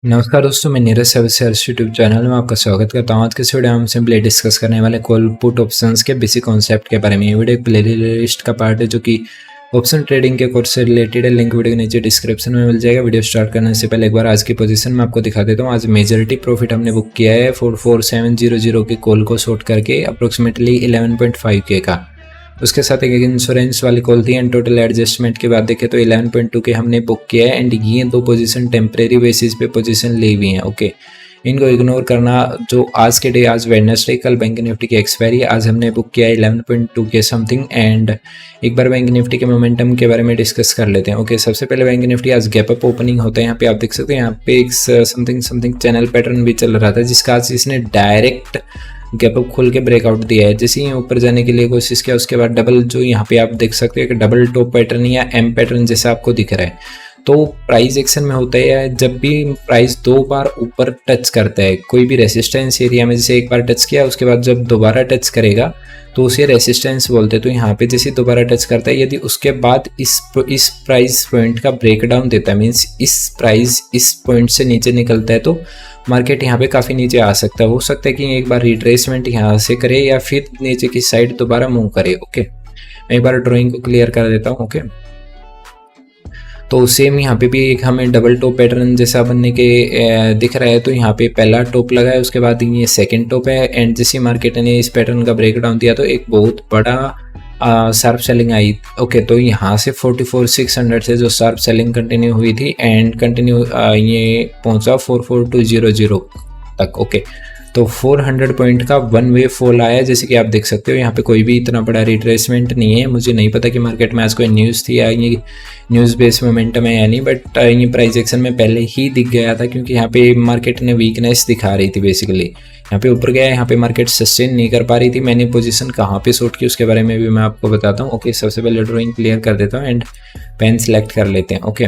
नमस्कार दोस्तों, मैं नीरज सर्विस यूट्यूब चैनल में आपका स्वागत करता हूँ। आज के इस वीडियो में हम सिंपली डिस्कस करने वाले कॉल पुट ऑप्शंस के बेसिक कॉन्सेप्ट के बारे में। ये वीडियो एक प्ले लिस्ट का पार्ट है जो कि ऑप्शन ट्रेडिंग के कोर्स से रिलेटेड है। लिंक वीडियो के नीचे डिस्क्रिप्शन में मिल जाएगा। वीडियो स्टार्ट करने से पहले एक बार आज की पोजीशन में आपको दिखा देता हूँ। आज मेजॉरिटी प्रॉफिट हमने बुक किया है 44700 के कॉल को शॉर्ट करके अप्रोक्सीमेटली 11.5K का। उसके साथ एक इंश्योरेंस वाली कॉल थी एंड टोटल एडजस्टमेंट के बाद देखें तो 11.2 के हमने बुक किया है। एंड ये दो पोजीशन टेम्परेरी बेसिस पे पोजीशन ली हुई हैं। ओके, इनको इग्नोर करना। जो आज के डे, आज वेडनेसडे, कल बैंक निफ्टी की एक्सपायरी, आज हमने बुक किया है 11.2 के समथिंग। एंड एक बार बैंक निफ्टी के मोमेंटम के बारे में डिस्कस कर लेते हैं। ओके, सबसे पहले बैंक निफ्टी आज गैप अप ओपनिंग होता है। यहाँ पे आप देख सकते हैं, यहाँ पे एक समथिंग चैनल पैटर्न भी चल रहा था जिसका आज इसने डायरेक्ट गैप अप खोल के ब्रेकआउट दिया है। जैसे ही ऊपर जाने के लिए कोशिश किया, उसके बाद डबल, जो यहाँ पे आप देख सकते हैं कि डबल टॉप पैटर्न या एम पैटर्न जैसा आपको दिख रहा है। तो प्राइस एक्शन में होता है जब भी प्राइस दो बार ऊपर टच करता है कोई भी रेसिस्टेंस एरिया में, जैसे एक बार टच किया उसके बाद जब दोबारा टच करेगा तो उसे रेसिस्टेंस बोलते हैं। तो यहाँ पे जैसे दोबारा टच करता है, यदि उसके बाद इस प्राइस पॉइंट का ब्रेकडाउन देता है, मीन्स इस प्राइस इस पॉइंट से नीचे निकलता है, तो मार्केट यहाँ पे काफ़ी नीचे आ सकता है। हो सकता है कि एक बार रिट्रेसमेंट यहाँ से करे या फिर नीचे की साइड दोबारा मूव करे। ओके, मैं एक बार ड्राइंग को क्लियर कर देता हूँ। ओके, तो सेम यहाँ पे भी एक हमें डबल टॉप पैटर्न जैसा बनने के दिख रहा है। तो यहाँ पे पहला टॉप लगा है, उसके बाद ये सेकंड टॉप है। एंड जैसे मार्केट ने इस पैटर्न का ब्रेकडाउन दिया तो एक बहुत बड़ा शार्प सेलिंग आई। ओके, तो यहाँ से 44,600 से जो शार्प सेलिंग कंटिन्यू हुई थी एंड कंटिन्यू ये पहुँचा 44,200 तक। ओके, तो 400 पॉइंट का वन वे फॉल आया, जैसे कि आप देख सकते हो। यहाँ पे कोई भी इतना बड़ा रिट्रेसमेंट नहीं है। मुझे नहीं पता कि मार्केट में आज कोई न्यूज़ थी या ये न्यूज़ बेस्ड मोमेंटम है या नहीं, बट ये प्राइस एक्शन में पहले ही दिख गया था क्योंकि यहाँ पे मार्केट ने वीकनेस दिखा रही थी। बेसिकली यहाँ पे ऊपर गया, यहाँ पे मार्केट सस्टेन नहीं कर पा रही थी। मैंने पोजीशन कहाँ पे शॉर्ट की उसके बारे में भी मैं आपको बताता हूँ। ओके, सबसे पहले ड्राइंग क्लियर कर देता हूँ एंड पेन सिलेक्ट कर लेते हैं। ओके,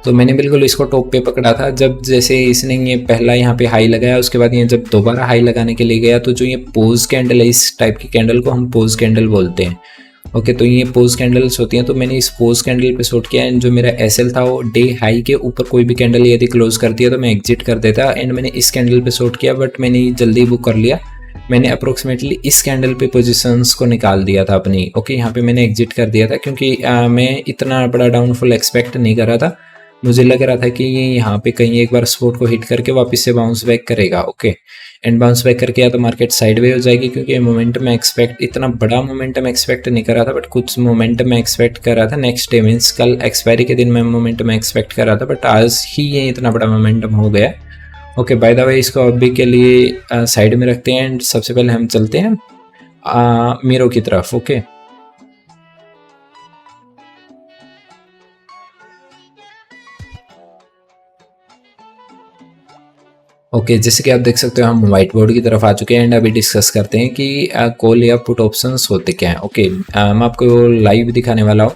तो मैंने बिल्कुल इसको टॉप पे पकड़ा था। जब जैसे इसने ये पहला यहाँ पे हाई लगाया, उसके बाद ये जब दोबारा हाई लगाने के लिए गया तो जो ये पोज कैंडल है, इस टाइप की कैंडल को हम पोज कैंडल बोलते हैं। ओके, तो ये पोज कैंडल्स होती हैं। तो मैंने इस पोज कैंडल पे शॉर्ट किया एंड जो मेरा एसएल था वो डे हाई के ऊपर कोई भी कैंडल यदि क्लोज कर दिया तो मैं एग्जिट कर देता। एंड मैंने इस कैंडल पे शॉर्ट किया, बट मैंने जल्दी बुक कर लिया। मैंने अप्रोक्सीमेटली इस कैंडल पे पोजीशंस को निकाल दिया था अपनी। ओके, यहाँ पे मैंने एग्जिट कर दिया था क्योंकि मैं इतना बड़ा डाउनफॉल एक्सपेक्ट नहीं कर रहा था। मुझे लग रहा था कि ये यहाँ पे कहीं एक बार सपोर्ट को हिट करके वापस से बाउंस बैक करेगा। ओके, एंड बाउंस बैक करके या तो मार्केट साइडवे हो जाएगी क्योंकि मोमेंटम में एक्सपेक्ट, इतना बड़ा मोमेंटम एक्सपेक्ट नहीं कर रहा था, बट कुछ मोमेंटम में एक्सपेक्ट कर रहा था। नेक्स्ट डे मीन्स कल एक्सपायरी के दिन मैं मोमेंटम एक्सपेक्ट कर रहा था, बट आज ही ये इतना बड़ा मोमेंटम हो गया। ओके, बाय द वे इसको अभी के लिए साइड में रखते हैं एंड सबसे पहले हम चलते हैं मीरो की तरफ। ओके, ओके, जैसे कि आप देख सकते हो हम व्हाइट बोर्ड की तरफ आ चुके हैं एंड अभी डिस्कस करते हैं कि कॉल या पुट ऑप्शंस होते क्या हैं। ओके, मैं आपको लाइव दिखाने वाला हूँ।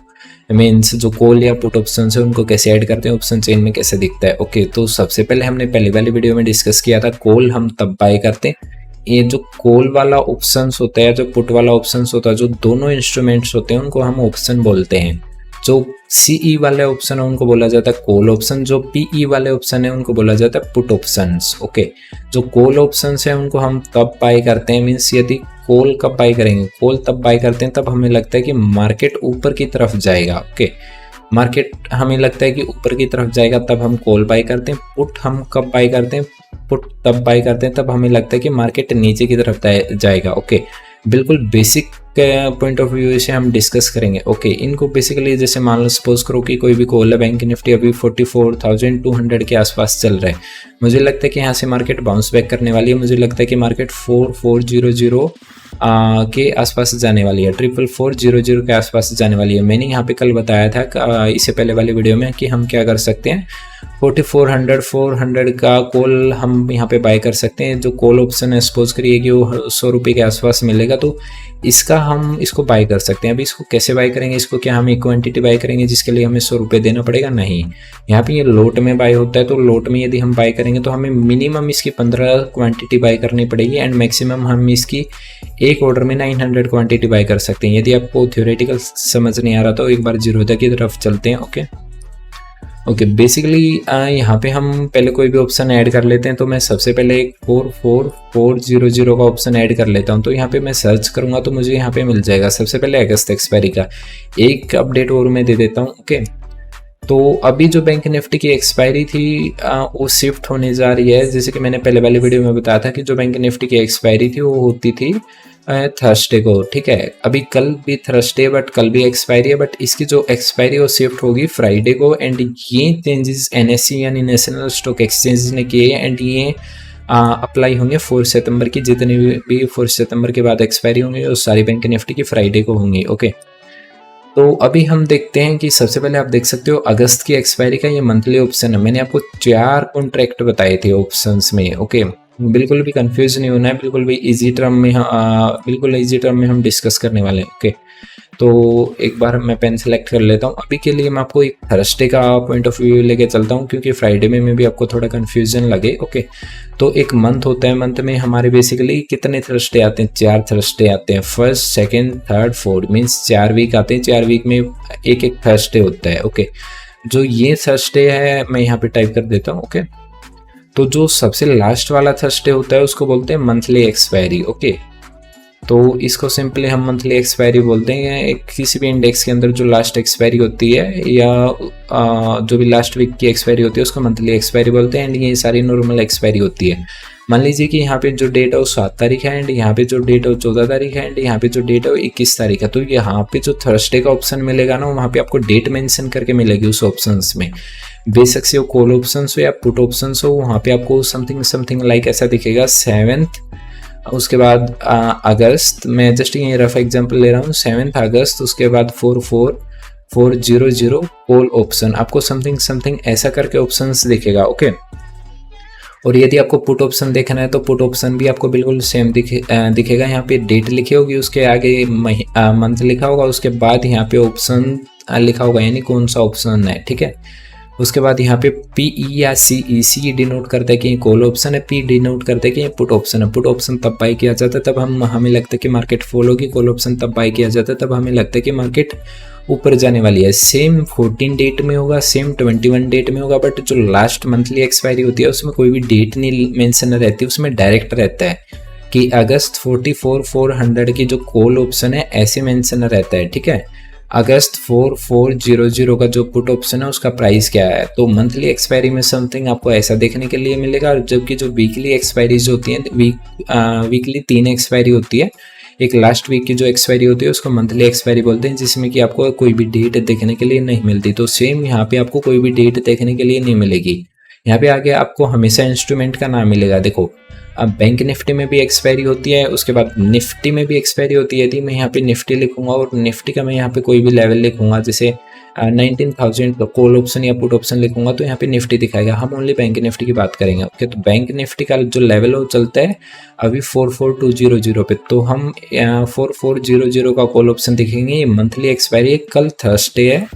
मीन्स जो कॉल या पुट ऑप्शंस है उनको कैसे ऐड करते हैं, ऑप्शन चेन में कैसे दिखता है। ओके, तो सबसे पहले हमने पहले वाली वीडियो में डिस्कस किया था कॉल हम तब बाय करते हैं। ये जो कॉल वाला ऑप्शंस होता है, जो पुट वाला ऑप्शंस होता है, जो दोनों इंस्ट्रूमेंट्स होते हैं उनको हम ऑप्शन बोलते हैं। जो सीई वाले ऑप्शन है उनको बोला जाता है कॉल ऑप्शन, जो पीई वाले ऑप्शन है उनको बोला जाता है पुट ऑप्शंस। ओके, जो कॉल ऑप्शंस है उनको हम तब बाय करते हैं, मीन्स यदि कॉल कब बाय करेंगे, कॉल तब बाय करते हैं तब हमें लगता है कि मार्केट ऊपर की तरफ जाएगा। ओके, मार्केट हमें लगता है कि ऊपर की तरफ जाएगा तब हम कॉल बाय करते हैं। पुट हम कब बाय करते हैं, पुट तब बाय करते हैं तब हमें लगता है कि मार्केट नीचे की तरफ जाएगा। ओके, बिल्कुल बेसिक पॉइंट ऑफ व्यू से हम डिस्कस करेंगे। ओके, इनको बेसिकली जैसे मान लो सपोज करो कि कोई भी कॉल है, बैंक निफ्टी अभी 44,200 के आसपास चल रहा है। मुझे लगता है कि यहाँ से मार्केट बाउंस बैक करने वाली है। मुझे लगता है कि मार्केट 4400 के आसपास जाने वाली है, 4400 के आसपास जाने वाली है। मैंने यहाँ पे कल बताया था इससे पहले वाली वीडियो में कि हम क्या कर सकते हैं, 4400 का कॉल हम यहाँ पे बाय कर सकते हैं। जो कॉल ऑप्शन है सपोज करिए कि वो 100 रुपये के आसपास मिलेगा, तो इसका हम इसको बाय कर सकते हैं। अभी इसको कैसे बाय करेंगे, इसको क्या हम एक क्वांटिटी बाय करेंगे जिसके लिए हमें 100 रुपये देना पड़ेगा? नहीं, यहाँ पे ये लोट में बाय होता है। तो लोट में यदि हम बाय करेंगे तो हमें मिनिमम इसकी 15 क्वांटिटी बाय करनी पड़ेगी एंड मैक्सिमम हम इसकी एक ऑर्डर में 900 क्वांटिटी बाय कर सकते हैं। यदि आपको थ्योरेटिकल समझ नहीं आ रहा तो एक बार जीरोधा की तरफ चलते हैं। ओके, ओके बेसिकली यहाँ पे हम पहले कोई भी ऑप्शन ऐड कर लेते हैं। तो मैं सबसे पहले एक 44400 का ऑप्शन ऐड कर लेता हूँ। तो यहाँ पे मैं सर्च करूँगा तो मुझे यहाँ पे मिल जाएगा। सबसे पहले अगस्त एक्सपायरी का एक अपडेट और मैं दे देता हूँ। ओके तो अभी जो बैंक निफ्टी की एक्सपायरी थी वो शिफ्ट होने जा रही है। जैसे कि मैंने पहले वाली वीडियो में बताया था कि जो बैंक निफ्टी की एक्सपायरी थी वो होती थी थर्सडे को, ठीक है। अभी कल भी थर्सडे बट कल भी एक्सपायरी है, बट इसकी जो एक्सपायरी वो शिफ्ट होगी फ्राइडे को। एंड ये चेंजेस एनएससी यानी नेशनल स्टॉक एक्सचेंज ने किए हैं एंड ये अप्लाई होंगे 4 सितंबर की। जितनी भी 4 सितंबर के बाद एक्सपायरी होंगी वो सारी बैंक निफ्टी की फ्राइडे को होंगी। ओके तो अभी हम देखते हैं कि सबसे पहले आप देख सकते हो अगस्त की एक्सपायरी का ये मंथली ऑप्शन है। मैंने आपको 4 कॉन्ट्रैक्ट बताए थे ऑप्शंस में। ओके बिल्कुल भी कंफ्यूज नहीं होना है, बिल्कुल भी इजी टर्म में बिल्कुल इजी टर्म में हम डिस्कस करने वाले हैं। ओके तो एक बार मैं पेन सेलेक्ट कर लेता हूँ। अभी के लिए मैं आपको एक थर्सडे का पॉइंट ऑफ व्यू लेके चलता हूँ क्योंकि फ्राइडे में भी आपको थोड़ा कन्फ्यूजन लगे। ओके तो एक मंथ होता है, मंथ में हमारे बेसिकली कितने थर्सडे आते हैं? 4 थर्सडे आते हैं। First, second, third, fourth means 4 week आते हैं। 4 वीक में एक एक थर्सडे होता है। ओके जो ये थर्सडे है मैं यहाँ पे टाइप कर देता हूँ। ओके तो जो सबसे लास्ट वाला थर्सडे होता है उसको बोलते हैं मंथली एक्सपायरी। ओके तो इसको सिंपली हम मंथली एक्सपायरी बोलते हैं। एक किसी भी इंडेक्स के अंदर जो लास्ट एक्सपायरी होती है या जो भी लास्ट वीक की एक्सपायरी होती है उसको मंथली एक्सपायरी बोलते हैं। एंड ये सारी नॉर्मल एक्सपायरी होती है। मान लीजिए कि यहाँ पे जो डेट है वो 7 तारीख है एंड यहाँ पे जो डेट है वो 14 तारीख है एंड यहाँ पे जो डेट है वो 21 तारीख है। तो यहाँ पे जो थर्सडे का ऑप्शन मिलेगा ना वहाँ पे आपको डेट मेंशन करके मिलेगी उस ऑप्शन में। बेशक से वो कॉल ऑप्शन हो या पुट ऑप्शन हो, वहाँ पे आपको समथिंग लाइक ऐसा दिखेगा 7th, उसके बाद अगस्त। मैं जस्ट ये रफ एग्जांपल ले रहा हूँ। 7 अगस्त, उसके बाद 44400 कॉल ऑप्शन, आपको समथिंग ऐसा करके ऑप्शंस दिखेगा। ओके और यदि आपको पुट ऑप्शन देखना है तो पुट ऑप्शन भी आपको बिल्कुल सेम दिखेगा। यहाँ पे डेट लिखी होगी, उसके आगे मंथ लिखा होगा, उसके बाद यहाँ पे ऑप्शन लिखा होगा यानी कौन सा ऑप्शन है, ठीक है। उसके बाद यहाँ पे PE या CE, CE डिनोट करता है कि ये कॉल ऑप्शन है, P डिनोट करता है कि ये पुट ऑप्शन है। पुट ऑप्शन तब बाई किया जाता है तब हमें लगता है कि मार्केट फॉल होगी। कॉल ऑप्शन तब बाई किया जाता है तब हमें लगता है कि मार्केट ऊपर जाने वाली है। सेम 14 डेट में होगा, सेम 21 डेट में होगा, बट जो लास्ट मंथली एक्सपायरी होती है उसमें कोई भी डेट नहीं मेंशन रहती, उसमें डायरेक्ट रहता है कि अगस्त 44,400 की जो कॉल ऑप्शन है ऐसे मेंशन रहता है, ठीक है। अगस्त 4400 का जो पुट ऑप्शन है उसका प्राइस क्या है। तो मंथली एक्सपायरी में समथिंग आपको ऐसा देखने के लिए मिलेगा। जबकि जो वीकली एक्सपायरीज होती हैं, वीकली 3 एक्सपायरी होती है। एक लास्ट वीक की जो एक्सपायरी होती है उसको मंथली एक्सपायरी बोलते हैं, जिसमें कि आपको कोई भी डेट देखने के लिए नहीं मिलती। तो सेम यहाँ पे आपको कोई भी डेट देखने के लिए नहीं मिलेगी। यहाँ पे आगे आपको हमेशा इंस्ट्रूमेंट का नाम मिलेगा। देखो अब बैंक निफ्टी में भी एक्सपायरी होती है, उसके बाद निफ्टी में भी एक्सपायरी होती है। यदि मैं यहाँ पे निफ्टी लिखूंगा और निफ्टी का मैं यहाँ पे कोई भी लेवल लिखूंगा, जैसे 19,000 कॉल ऑप्शन या पुट ऑप्शन लिखूंगा तो यहाँ पे निफ्टी दिखाएगा। हम ओनली बैंक निफ्टी की बात करेंगे। ओके तो बैंक निफ्टी का जो लेवल है वो चलता है अभी 44,200 पे। तो हम 44,000 का कॉल ऑप्शन दिखेंगे। ये मंथली एक्सपायरी है, कल थर्सडे है,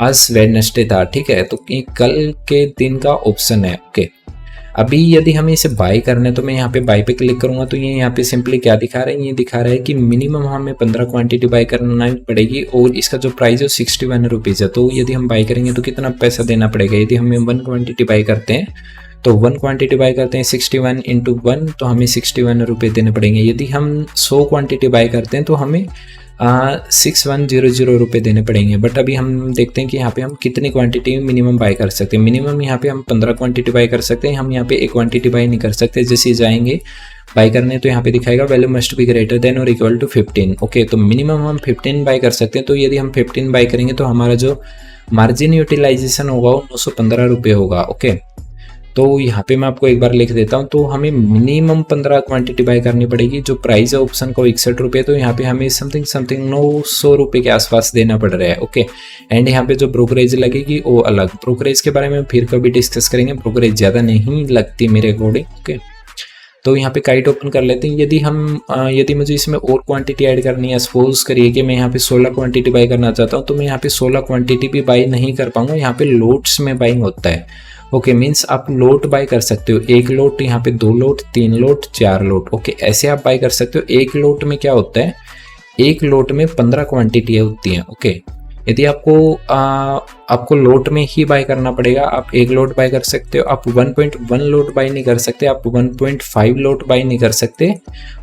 आज वेडनेसडे था, ठीक है। तो ये कल के दिन का ऑप्शन है। ओके अभी यदि हमें इसे बाय करना है तो मैं यहाँ पे बाय पे क्लिक करूंगा तो ये यहाँ पे सिंपली क्या दिखा रहा है, ये दिखा रहा है कि मिनिमम हमें 15 क्वांटिटी बाय करना पड़ेगी और इसका जो प्राइस है 61 रुपीज़ है। तो यदि हम बाय करेंगे तो कितना पैसा देना पड़ेगा। यदि हमें 1 क्वांटिटी बाय करते हैं तो 1 क्वांटिटी बाय करते हैं 61 × 1 तो हमें 61 रुपये देने पड़ेंगे। यदि हम 100 क्वांटिटी बाय करते हैं तो हमें 6100 रुपये देने पड़ेंगे। बट अभी हम देखते हैं कि यहाँ पे हम कितनी क्वांटिटी मिनिमम बाय कर सकते हैं। मिनिमम यहाँ पे हम 15 क्वांटिटी बाय कर सकते हैं। हम यहाँ पे 1 क्वांटिटी बाय नहीं कर सकते। जैसे जाएंगे बाय करने तो यहाँ पे दिखाएगा value must be greater than और इक्वल टू 15। ओके तो मिनिमम हम 15 बाय कर सकते हैं। तो यदि हम 15 बाय करेंगे तो हमारा जो मार्जिन यूटिलाइजेशन होगा वो 915 रुपये होगा। ओके तो यहाँ पे मैं आपको एक बार लिख देता हूँ। तो हमें मिनिमम 15 क्वांटिटी बाय करनी पड़ेगी। जो प्राइस है ऑप्शन को 61 रुपये, तो यहाँ पे हमें समथिंग 900 रुपये के आसपास देना पड़ रहा है। ओके एंड यहाँ पे जो ब्रोकरेज लगेगी वो अलग। ब्रोकरेज के बारे में फिर कभी डिस्कस करेंगे। ब्रोकरेज ज़्यादा नहीं लगती मेरे अकॉर्डिंग। ओके तो यहाँ पे काइट ओपन कर लेते हैं। यदि मुझे इसमें और क्वांटिटी ऐड करनी है, सपोज करिए कि मैं यहाँ पे 16 क्वांटिटी बाय करना चाहता हूँ, तो मैं यहाँ पे 16 क्वांटिटी भी बाय नहीं कर पाऊंगा। यहाँ पे लोट्स में बाइंग होता है। ओके मीन्स आप लोट बाय कर सकते हो, 1 लोट, यहाँ पे 2 लोट, 3 लोट, 4 लोट। ओके ऐसे आप बाय कर सकते हो। 1 लोट में क्या होता है, 1 लोट में 15 क्वांटिटी होती हैं। ओके यदि आपको लोट में ही बाय करना पड़ेगा, आप 1 लोट बाय कर सकते हो, आप 1.1 लोट बाय नहीं कर सकते, आप 1.5 लोट बाय नहीं कर सकते।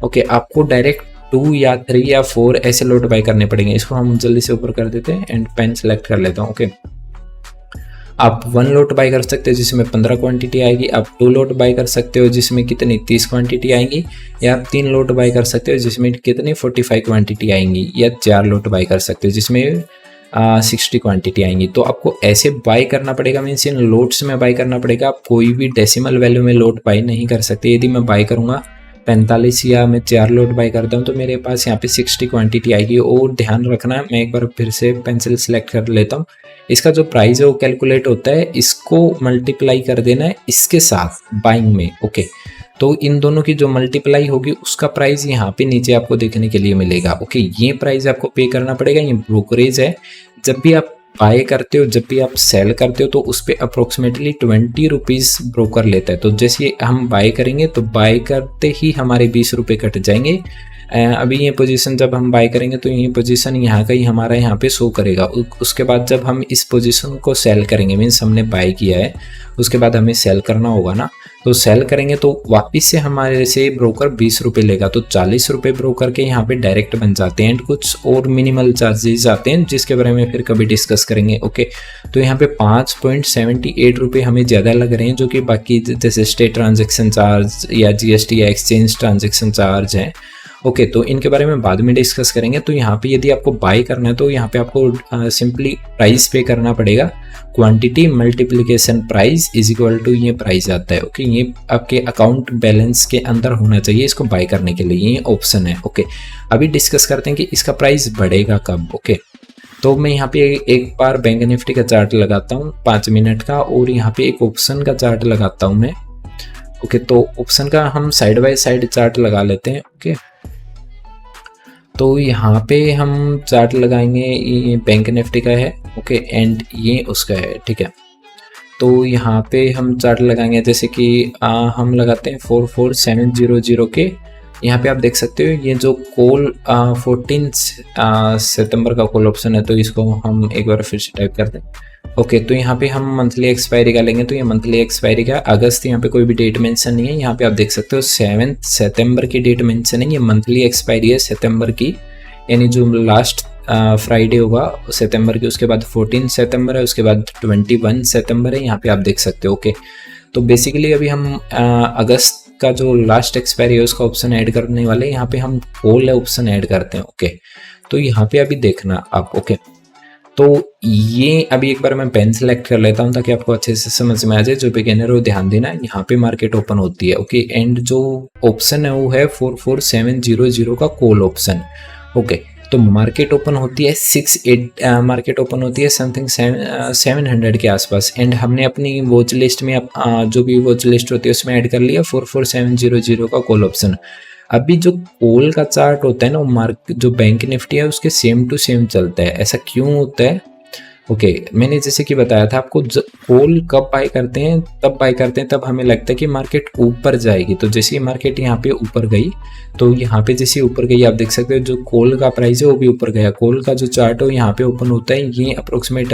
ओके, आपको डायरेक्ट 2 या 3 या 4 ऐसे लोट बाय करने पड़ेंगे। इसको हम जल्दी से ऊपर कर देते हैं एंड पेन सेलेक्ट कर लेता हूँ। ओके, आप 1 लोट बाय कर सकते हो जिसमें 15 क्वांटिटी आएगी, आप 2 लोट बाय कर सकते हो जिसमें कितनी 30 क्वांटिटी आएंगी, या आप 3 लोट बाय कर सकते हो जिसमें कितनी 45 क्वांटिटी आएंगी, या 4 लोट बाय कर सकते हो जिसमें 60 क्वांटिटी आएंगी। तो आपको ऐसे बाय करना पड़ेगा, मीन्स इन लोट्स में बाय करना पड़ेगा। आप कोई भी डेसिमल वैल्यू में लोट बाय नहीं कर सकते। यदि मैं बाय करूँगा 45 या मैं 4 लोट बाय करता हूँ तो मेरे पास यहाँ पे 60 क्वांटिटी आएगी। और ध्यान रखना, मैं एक बार फिर से पेंसिल सेलेक्ट कर लेता हूँ। इसका जो प्राइस है वो कैलकुलेट होता है, इसको मल्टीप्लाई कर देना है इसके साथ बाइंग में। ओके, तो इन दोनों की जो मल्टीप्लाई होगी उसका प्राइस यहाँ पे नीचे आपको देखने के लिए मिलेगा। ओके, ये प्राइस आपको पे करना पड़ेगा, ये ब्रोकरेज है। जब भी आप बाय करते हो, जब भी आप सेल करते हो तो उस पर अप्रोक्सीमेटली 20 रुपीज़ ब्रोकर लेता है। तो जैसे हम बाय करेंगे तो बाय करते ही हमारे 20 रुपये कट जाएंगे। अभी ये पोजीशन जब हम बाय करेंगे तो ये पोजीशन यहाँ का ही हमारा यहाँ पे शो करेगा। उसके बाद जब हम इस पोजीशन को सेल करेंगे, मीन्स हमने बाय किया है, उसके बाद हमें सेल करना होगा ना, तो सेल करेंगे तो वापस से हमारे से ब्रोकर 20 रुपये लेगा। तो 40 रुपये ब्रोकर के यहाँ पे डायरेक्ट बन जाते हैं एंड कुछ और मिनिमल चार्जेस आते हैं जिसके बारे में फिर कभी डिस्कस करेंगे। ओके, तो यहाँ पे 5.78 रुपये हमें ज़्यादा लग रहे हैं, जो कि बाकी जैसे स्टेट ट्रांजेक्शन चार्ज या GST या एक्सचेंज ट्रांजेक्शन चार्ज हैं। ओके, तो इनके बारे में बाद में डिस्कस करेंगे। तो यहाँ पे यदि आपको बाय करना है तो यहाँ पे आपको सिंपली प्राइस पे करना पड़ेगा। Quantity multiplication price is equal to ये प्राइस आता है। ओके, ये आपके अकाउंट बैलेंस के अंदर होना चाहिए इसको बाय करने के लिए, ये ऑप्शन है। ओके, अभी डिस्कस करते हैं कि इसका प्राइस बढ़ेगा कब। ओके, तो मैं यहाँ पे एक बार बैंक निफ्टी का चार्ट लगाता हूँ 5 मिनट का, और यहाँ पे एक ऑप्शन का चार्ट लगाता हूँ मैं। ओके, तो ऑप्शन का हम साइड बाय साइड चार्ट लगा लेते हैं। ओके, तो यहाँ पे हम चार्ट लगाएंगे, ये बैंक निफ्टी का है। ओके, एंड ये उसका है। ठीक है, तो यहाँ पे हम चार्ट लगाएंगे जैसे कि हम लगाते हैं 44700 के। यहाँ पे आप देख सकते हो ये जो कॉल 14 सितंबर का कॉल ऑप्शन है, तो इसको हम एक बार फिर से टाइप कर दें। ओके, तो यहाँ पे हम मंथली एक्सपायरी का लेंगे, तो ये मंथली एक्सपायरी का अगस्त, यहाँ पे कोई भी डेट मेंशन नहीं है। यहाँ पे आप देख सकते हो 7 सितंबर की डेट मेंशन है, ये मंथली एक्सपायरी है सितंबर की, यानी जो लास्ट फ्राइडे होगा सितंबर की, उसके बाद 14 सितंबर है, उसके बाद 21 सितंबर है, यहाँ पे आप देख सकते हो। ओके, तो बेसिकली अभी हम अगस्त का जो लास्ट एक्सपायरी है उसका ऑप्शन ऐड करने वाले हैं। यहाँ पे हम कॉल ऑप्शन ऐड करते हैं। ओके, तो यहाँ पे अभी देखना आप। ओके, तो ये अभी एक बार मैं पेन सेलेक्ट कर लेता हूँ ताकि आपको अच्छे से समझ में आ जाए। जो बिगिनर हो ध्यान देना, यहाँ पे मार्केट ओपन होती है। ओके, एंड जो ऑप्शन है वो है 44700 का कॉल ऑप्शन। ओके, तो मार्केट ओपन होती है 6-8 मार्केट ओपन होती है समथिंग 700 के आसपास, एंड हमने अपनी वॉच लिस्ट में जो भी वॉच लिस्ट होती है उसमें ऐड कर लिया 44700 का कॉल ऑप्शन। अभी जो कॉल का चार्ट होता है ना, जो बैंक निफ्टी है उसके सेम टू सेम चलता है। ऐसा क्यों होता है? ओके, मैंने जैसे कि बताया था आपको, कॉल कब बाय करते हैं, तब बाय करते हैं तब हमें लगता है कि मार्केट ऊपर जाएगी। तो जैसे ही मार्केट यहाँ पे ऊपर गई, तो यहाँ पे जैसे ऊपर गई आप देख सकते हो जो कॉल का प्राइस है वो भी ऊपर गया। कॉल का जो चार्ट है यहाँ पे ओपन होता है, ये अप्रोक्सीमेट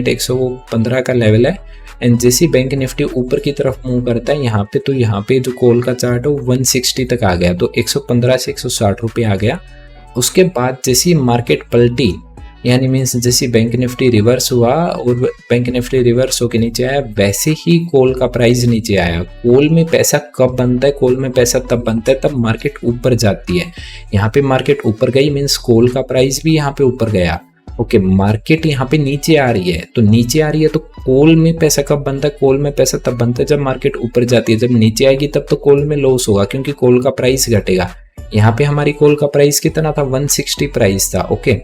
115 का लेवल है, एंड जैसे बैंक निफ्टी ऊपर की तरफ मूव करता है यहाँ पे, तो यहाँ पे जो कॉल का चार्ट है वो 160 तक आ गया, तो 115 से 160 रुपये आ गया। उसके बाद जैसी मार्केट पलटी, यानी मीन्स जैसे बैंक निफ्टी रिवर्स हुआ और बैंक निफ्टी रिवर्स होके नीचे आया, वैसे ही कॉल का प्राइस नीचे आया। कॉल में पैसा कब बनता है? कॉल में पैसा तब बनता है तब मार्केट ऊपर जाती है। यहाँ पे मार्केट ऊपर गई मीन्स कॉल का प्राइस भी यहाँ पे ऊपर गया। ओके, मार्केट यहाँ पे नीचे आ रही है, तो नीचे आ रही है तो कॉल में पैसा कब बनता है? कॉल में पैसा तब बनता है जब मार्केट ऊपर जाती है। जब नीचे आएगी तब तो कॉल में लॉस होगा क्योंकि कॉल का प्राइस घटेगा। यहाँ पे हमारी कॉल का प्राइस कितना था? 160 प्राइस था। ओके,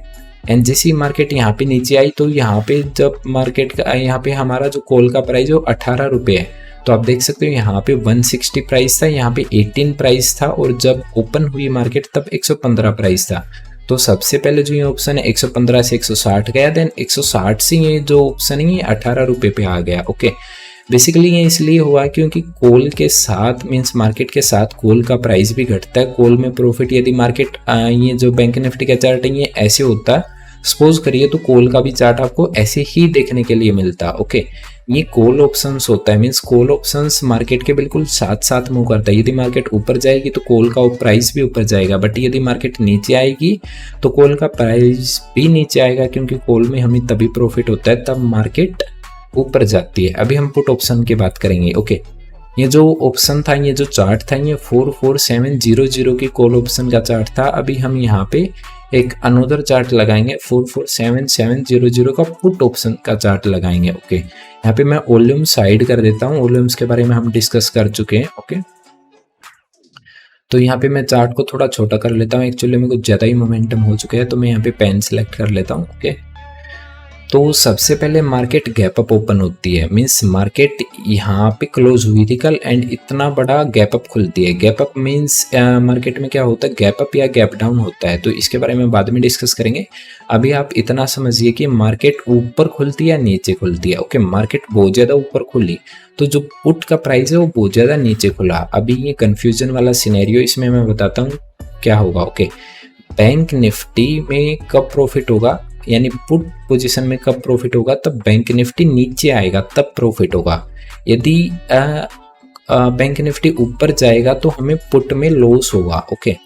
एंड जैसी मार्केट यहाँ पे नीचे आई तो यहाँ पे जब मार्केट का यहाँ पे हमारा जो कॉल का प्राइस है वो 18 रुपये है। तो आप देख सकते हो यहाँ पे 160 प्राइस था, यहाँ पे 18 प्राइस था, और जब ओपन हुई मार्केट तब 115 प्राइस था। तो सबसे पहले जो ये ऑप्शन है 115 से 160 गया, देन 160 से ये जो ऑप्शन है ये 18 रुपये पे आ गया। ओके, बेसिकली ये इसलिए हुआ क्योंकि कॉल के साथ मींस मार्केट के साथ कॉल का प्राइस भी घटता है। कॉल में प्रॉफिट, यदि मार्केट ये जो बैंक निफ्टी का चार्ट है ये ऐसे होता सपोज करिए तो कॉल का भी चार्ट आपको ऐसे ही देखने के लिए मिलता। ओके, ये कॉल ऑप्शंस होता है, मींस कॉल ऑप्शंस मार्केट के बिल्कुल साथ साथ मूव करता है। यदि मार्केट ऊपर जाएगी तो कॉल का प्राइस भी ऊपर जाएगा, बट यदि मार्केट नीचे आएगी तो कॉल का प्राइस भी नीचे आएगा, क्योंकि कॉल में हमें तभी प्रॉफिट होता है तब मार्केट ऊपर जाती है। अभी हम पुट ऑप्शन की बात करेंगे। ओके, ये जो ऑप्शन था, ये जो चार्ट था, ये 44700 की कॉल ऑप्शन का चार्ट था। अभी हम यहाँ पे एक अनदर चार्ट लगाएंगे, 447700 का पुट ऑप्शन का चार्ट लगाएंगे। ओके, यहाँ पे मैं वॉल्यूम साइड कर देता हूँ, वॉल्यूम्स के बारे में हम डिस्कस कर चुके हैं। ओके, तो यहाँ पे मैं चार्ट को थोड़ा छोटा कर लेता हूँ, एक्चुअली में कुछ ज़्यादा ही मोमेंटम हो चुका है, तो मैं यहाँ पे पेन सेलेक्ट कर लेता हूँ। ओके, तो सबसे पहले मार्केट गैप अप ओपन होती है, मींस मार्केट यहाँ पे क्लोज हुई थी कल एंड इतना बड़ा गैप अप खुलती है। गैप अप मींस मार्केट में क्या होता है, गैप अप या गैप डाउन होता है, तो इसके बारे में बाद में डिस्कस करेंगे। अभी आप इतना समझिए कि मार्केट ऊपर खुलती है या नीचे खुलती है। ओके, मार्केट बहुत ज़्यादा ऊपर खुली तो जो पुट का प्राइस है वो बहुत ज़्यादा नीचे खुला। अभी ये कन्फ्यूजन वाला सिनेरियो, इसमें मैं बताता हूँ क्या होगा। ओके, बैंक निफ्टी में कब प्रॉफिट होगा, यानी पुट पोजीशन में कब प्रॉफिट होगा, तब बैंक निफ्टी नीचे आएगा तब प्रॉफिट होगा। यदि बैंक निफ्टी ऊपर जाएगा तो हमें पुट में लॉस होगा। ओके,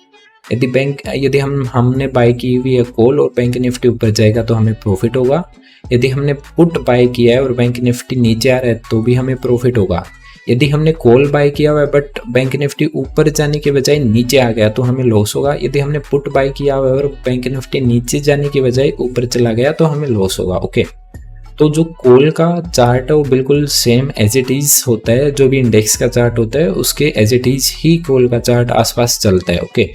यदि हमने बाय की हुई है कॉल और बैंक निफ्टी ऊपर जाएगा तो हमें प्रॉफिट होगा। यदि हमने पुट बाय किया है और बैंक निफ्टी नीचे आ रहा है तो भी हमें प्रॉफिट होगा। यदि हमने कॉल बाय किया हुआ है बट बैंक निफ्टी ऊपर जाने के बजाय नीचे आ गया तो हमें लॉस होगा। यदि हमने पुट बाय किया हुआ है और बैंक निफ्टी नीचे जाने के बजाय ऊपर चला गया तो हमें लॉस होगा। ओके, तो जो कॉल का चार्ट है वो बिल्कुल सेम एज इट इज होता है, जो भी इंडेक्स का चार्ट होता है उसके एज इट इज ही कॉल का चार्ट आसपास चलता है। ओके,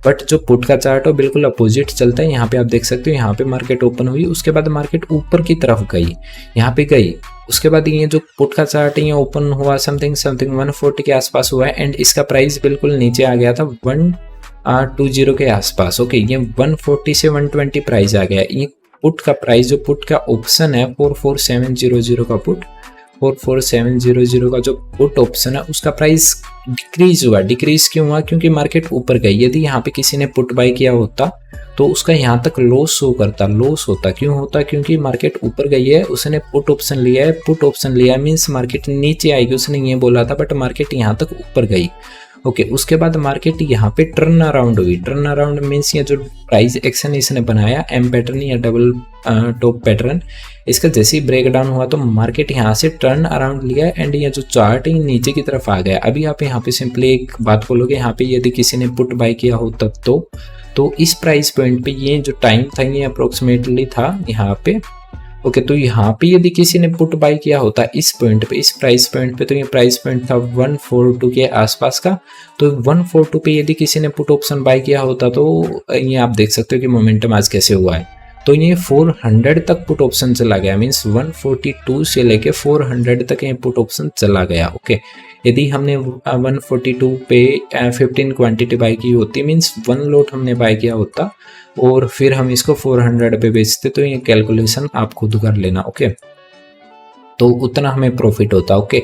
बट जो पुट का चार्ट है बिल्कुल अपोजिट चलता है। यहाँ पे आप देख सकते हो, यहाँ पे मार्केट ओपन हुई, उसके बाद मार्केट ऊपर की तरफ गई, यहाँ पे गई, उसके बाद ये जो पुट का चार्ट है ये ओपन हुआ समथिंग 140 के आसपास हुआ है एंड इसका प्राइस बिल्कुल नीचे आ गया था 120 के आसपास। ओके, ये 140 से 120 प्राइस आ गया। ये पुट का प्राइस, जो पुट का ऑप्शन है 44700 का पुट, 44700 का जो पुट ऑप्शन है उसका प्राइस डिक्रीज हुआ। डिक्रीज क्यों हुआ, क्योंकि मार्केट ऊपर गई। यदि यहाँ पे किसी ने पुट बाय किया होता तो उसका यहाँ तक लॉस शो करता, लॉस होता। क्यों होता, क्योंकि मार्केट ऊपर गई है, उसने पुट ऑप्शन लिया है। पुट ऑप्शन लिया मीन्स मार्केट नीचे आएगी, उसने ये बोला था, बट मार्केट यहाँ तक ऊपर गई। ओके, उसके बाद मार्केट यहाँ पे टर्न अराउंड हुई। टर्न अराउंड मीन्स ये जो प्राइस एक्शन इसने बनाया एम पैटर्न या डबल टॉप पैटर्न, इसका जैसे ही ब्रेक डाउन हुआ तो मार्केट यहाँ से टर्न अराउंड लिया एंड ये जो चार्ट है नीचे की तरफ आ गया। अभी आप यहाँ पे सिंपली एक बात बोलोगे, यहाँ पे यदि किसी ने पुट बाय किया हो तब तो इस प्राइस पॉइंट पे ये जो टाइम था ये अप्रोक्सीमेटली था यहाँ पे। ओके, तो यहाँ पे यदि किसी ने पुट बाय किया होता इस पॉइंट पे, इस प्राइस पॉइंट पे, तो ये प्राइस पॉइंट था 142 के आसपास का। तो 142 पे यदि किसी ने पुट ऑप्शन बाय किया होता तो ये आप देख सकते हो कि मोमेंटम आज कैसे हुआ है। तो ये 400 तक पुट ऑप्शन चला गया, मीन्स 142 से लेके 400 तक ये पुट ऑप्शन चला गया। ओके, यदि हमने 142 पे 15 क्वांटिटी बाय की होती, मीन्स 1 लॉट हमने बाय किया होता और फिर हम इसको 400 पे बेचते, तो ये कैलकुलेशन आप खुद कर लेना। ओके, तो उतना हमें प्रॉफिट होता। Okay,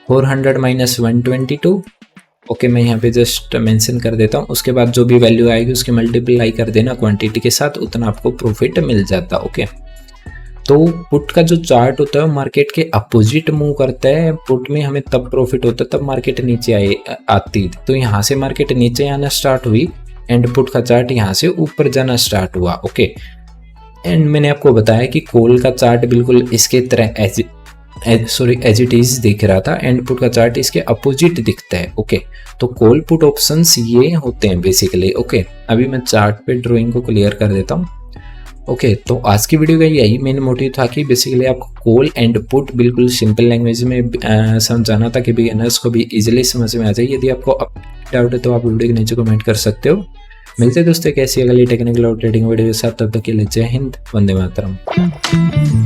400 minus 122। ओके, मैं यहाँ पे जस्ट मेंशन कर देता हूँ। उसके बाद जो भी वैल्यू आएगी उसकी मल्टीप्लाई कर देना क्वांटिटी के साथ, उतना आपको प्रॉफिट मिल जाता। ओके, तो पुट का जो चार्ट होता है मार्केट के अपोजिट मूव करता है। पुट में हमें तब प्रॉफिट होता है तब मार्केट नीचे आती, तो यहाँ से मार्केट नीचे आना स्टार्ट हुई एंड पुट का चार्ट यहाँ से ऊपर जाना स्टार्ट हुआ। ओके, एंड मैंने आपको बताया कि कॉल का चार्ट बिल्कुल इसके तरह एज इट इज दिख रहा था एंड पुट का चार्ट इसके अपोजिट दिखता है। ओके, तो कॉल पुट ऑप्शंस ये होते हैं बेसिकली। ओके, अभी मैं चार्ट पे ड्राइंग को क्लियर कर देता हूँ। ओके, तो आज की वीडियो का यही मेन मोटिव था कि बेसिकली आपको कॉल एंड पुट बिल्कुल सिंपल लैंग्वेज में समझाना था कि बिगिनर्स को भी इजीली समझ में आ जाए। यदि आपको डाउट है तो आप वीडियो के नीचे कमेंट कर सकते हो। मिलते हैं दोस्तों कैसी अगली टेक्निकल और ट्रेडिंग वीडियो के साथ, तब तक के लिए जय हिंद, वंदे मातरम।